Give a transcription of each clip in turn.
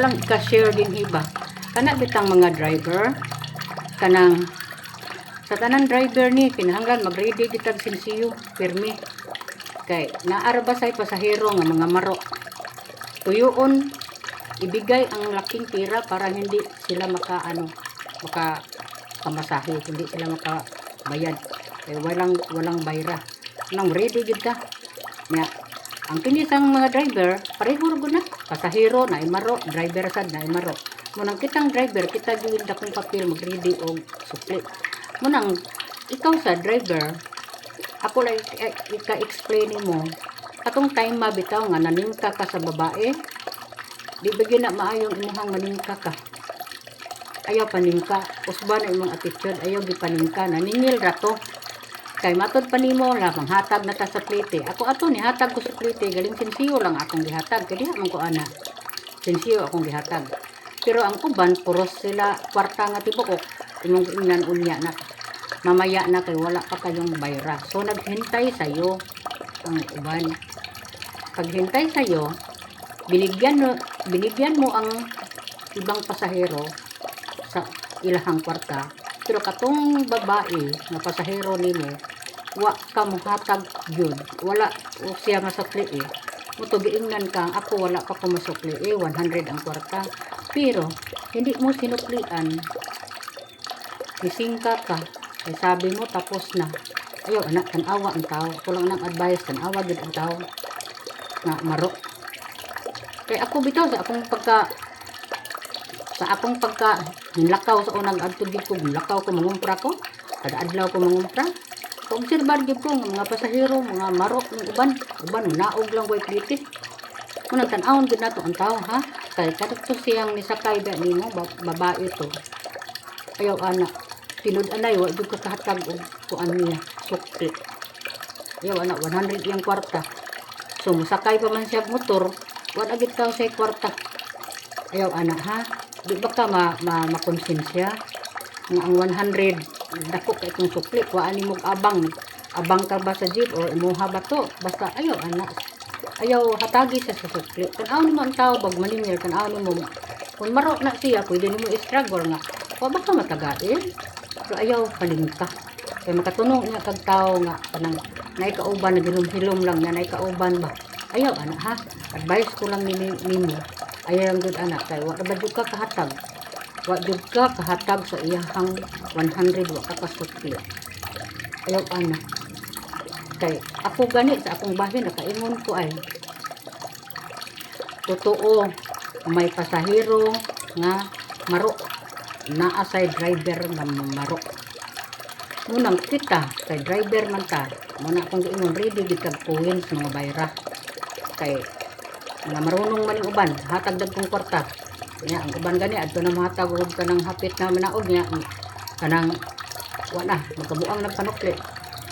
Lang ka-share din iba kana bitang mga driver kanang sa tanan driver ni kinahanglan mag-ready gitag sinsiyo pirmi kay naarba say pasahero nga mga maro tuyoon ibigay ang laking pira para hindi sila maka pamasahe, hindi sila makabayad kay walang bayra nang ready gid ka nya. Ang kinisang mga driver pareho ra gud na pasahero na imaro driver sad na imaro munang kitang driver kita giwid akong papel mag-ready og sukli munang ikaw sa driver ako lang ika-explain mo atong time mabitaw nga naningka ka sa babae di bigyan na maayong imuhang maningka ka ayaw paningka usban na imong attitude ayaw gipaningka naningil ra to kay matod pa nimo la manghatag na ta sa plite ako ato ni hatag ko sa plite galing sinsiyo lang akong gihatag kay diha man ko ana sinsiyo akong gihatag pero ang uban puros sila kwarta nga tibok imong ingnan unya na mamaya na kay wala pa kayong bayra so naghintay sayo ang uban paghintay sayo binigyan mo ang ibang pasahero sa ilahang kwarta pero katong babae nga pasahero nimo wa ka mohatag gyud wala o siya masukli muto giingnan ka ako wala pa ko masukli 100 ang kwarta pero hindi mo sinuklian isingka ka ay sabi mo tapos na ayaw anak tanawa ang tao ako lang nang advice tanawa gyud ang tao nga maro kay ako bitaw sa akong pagka nilakaw sa unang adto gid ko nilakaw ko mangumpra ko kada adlaw ko mangumpra obserbar gid ko mga pasahero mga maro ng uban naog lang way plite munang tan-awon gid nato ang tao ha kay kadto siyang nisakay ba nimo babae to ayaw ana tinud anay wa jud ka kahatag og kuan niya sukli ayaw ana 100 yang kwarta so musakay pa man siya motor wa agit ka sa kwarta ayaw ana ha di ba ka makonsensya nga ang 100 dako kay itong sukli kuhaan nimo abang ka ba sa jeep o imuha ba to basta ayaw anak ayaw hatagi sa sukli tanaw nimo ang tao bag maningil tanaw nimo kung maro na siya pwede nimo i-struggle nga wa ba ka matagain pero ayaw palingka kay makatunong niya kag tao nga kanang nay kauban na hilom lang na nay kauban ba ayaw anak ha advice ko lang nimo ayaw lang gud anak kay wa ba jud ka kahatag wa jud ka kahatag sa iyahang 100 wa ka kasukli ayaw ana kay ako gani sa akong bahin nakaingon ko ay totoo may pasahero nga maro naa say driver nga maro munang kita kay driver man ta muna akong giingon ready gid kag points mga bayra kay mga marunong maning uban hatag dagkong kwarta nya ang uban gani adto na mahatag og kanang hapit na manaog nya kanang wala magkabuang nagpanukli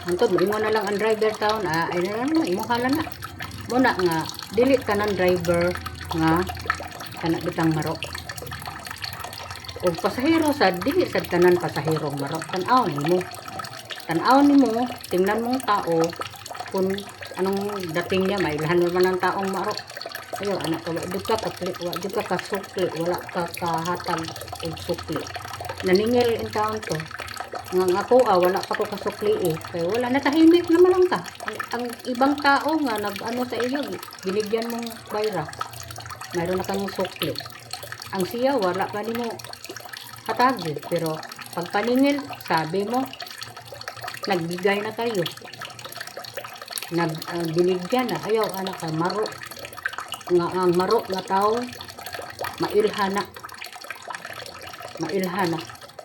hantod moingon na lang ang driver taon ay na lang imong hala na muna nga dili tanan driver nga kana bitang maro og pasahero sa dili sad tanan pasahero maro tan-aw nimo tingnan mong tao kung anong dating niya mailahan naman ang taong maro ayaw anak ka wa jud ka kasukli wala ka kahatag og sukli naningil in taon to nga ako wala pa ko kasukli kay wala natahimik naman lang ka ang ibang tao nga nag-ano sa iyo binigyan mong bayra mayroon na kang sukli ang siya wala pa nimo hatag pero pag paningil sabi mo nagbigay na kayo binigyan na ayaw anak ka maro nga ang maro nga tao mailhana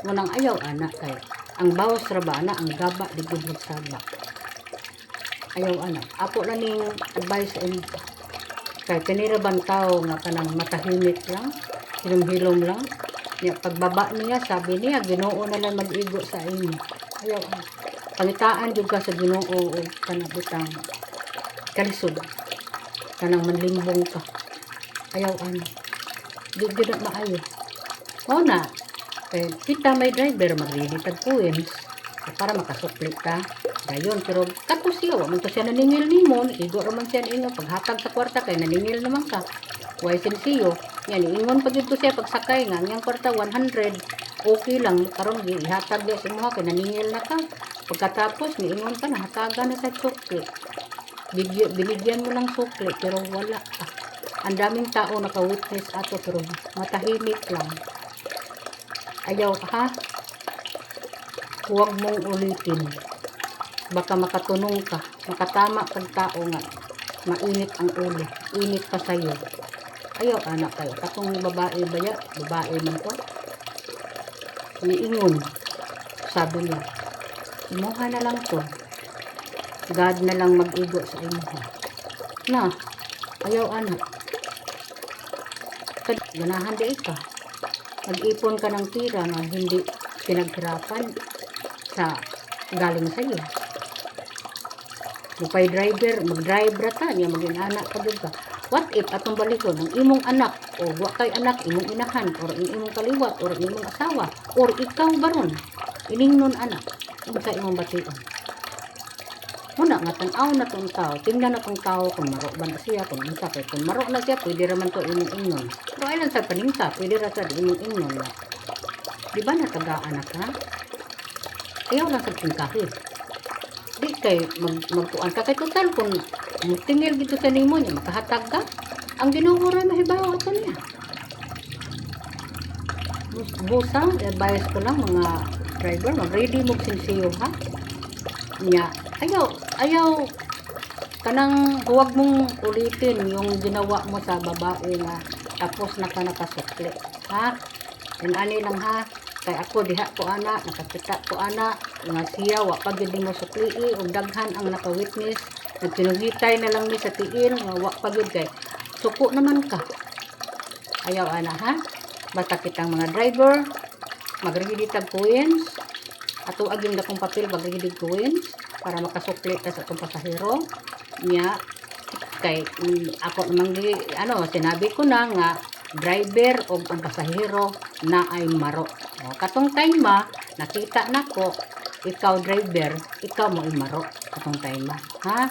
munang ayaw anak kay ang bawas ra ba ana ang gaba di gud magsaba ayaw anak ako lang ning advice kay kanira bang tao nga kanang matahimik lang hilom-hilom lang niya pagbaba niya sabi niya Ginoo na lang mag-igo sa inyo ayaw anak pangitaan jud ka sa Ginoo o kanang bitang kalisod kanang manlimbong ka ayaw anak di gud na maayo mao na kay kita may driver mag-ready tag points para makasukli ka dayon pero kato siya wa man to siya naningil nimo igo ra man siya inyo paghatag sa kwarta kay naningil naman ka why sinsiyo Yan, ingon pa dito siya pagsakay nga. Yang kwarta 100, okay lang. Karon ihatag niya sa imuha, kaya naningil na ka. Pagkatapos, niingon ka na, hatagan na sa sukli. Binigyan mo ng sukli, pero wala ka. Ang daming tao naka-witness ato, pero matahimik lang. Ayaw ka, ha? Huwag mong ulitin. Baka makatunong ka, makatama kang tao nga. Mainit ang ulo, init pa sa'yo. Ayaw, anak kayo. Katong babae ba ya? Babae man to. Niingon. Sabi niya, imuha na lang to. God na lang mag-igo sa imuha. Na, ayaw anak. Ganahan di ka. Mag-ipon ka ng tira na hindi pinaghirapan sa galing sa iyo. Mupay driver, mag-drive rata niya, maging anak ka doon ka. What if atong balikon ang imong anak o wa kay anak imong inahan or imong kaliwat or imong asawa or ikaw baron iningnon anak unsa imong bation. Muna nga tan-aw na tong tao, tingnan na tong tao kung maro ba na siya, kung unsa kay kung maro na siya pwede ra man to imong ingnon. Pero ay lang sa paningta, pwede ra sa imong ingnon na. Di ba natagaan ka? Ayaw lang sa tingkahi. Di kay magtuan ka kay total kung tingil dito sa nimo niya makahatag ka. Ang Ginoo ra mahibaw ato niya. Busa, advice ko lang mga driver, mag-ready mo sinsiyo ha. Nya, ayaw kanang huwag mong ulitin yung ginawa mo sa babae nga tapos na ka nakasukli. Ha? Ani lang ha. Kay ako diha ko ana, nakakita ko ana nga siya wa pa gyud mo suklii ug daghan ang naka-witness. Nagkinuhitay na lang ni sa tiil nga wa pa gyud kay suko naman ka. Ayaw ana ha. Basta kitang mga driver magready tag coins. Ato aging dakong papel magready coins para makasukli ta sa atong pasahero. Nya kay ako namang sinabi ko na nga driver o ang pasahero na ay maro. O, katong time nakita nako ikaw driver, ikaw mo ay maro katong time ha.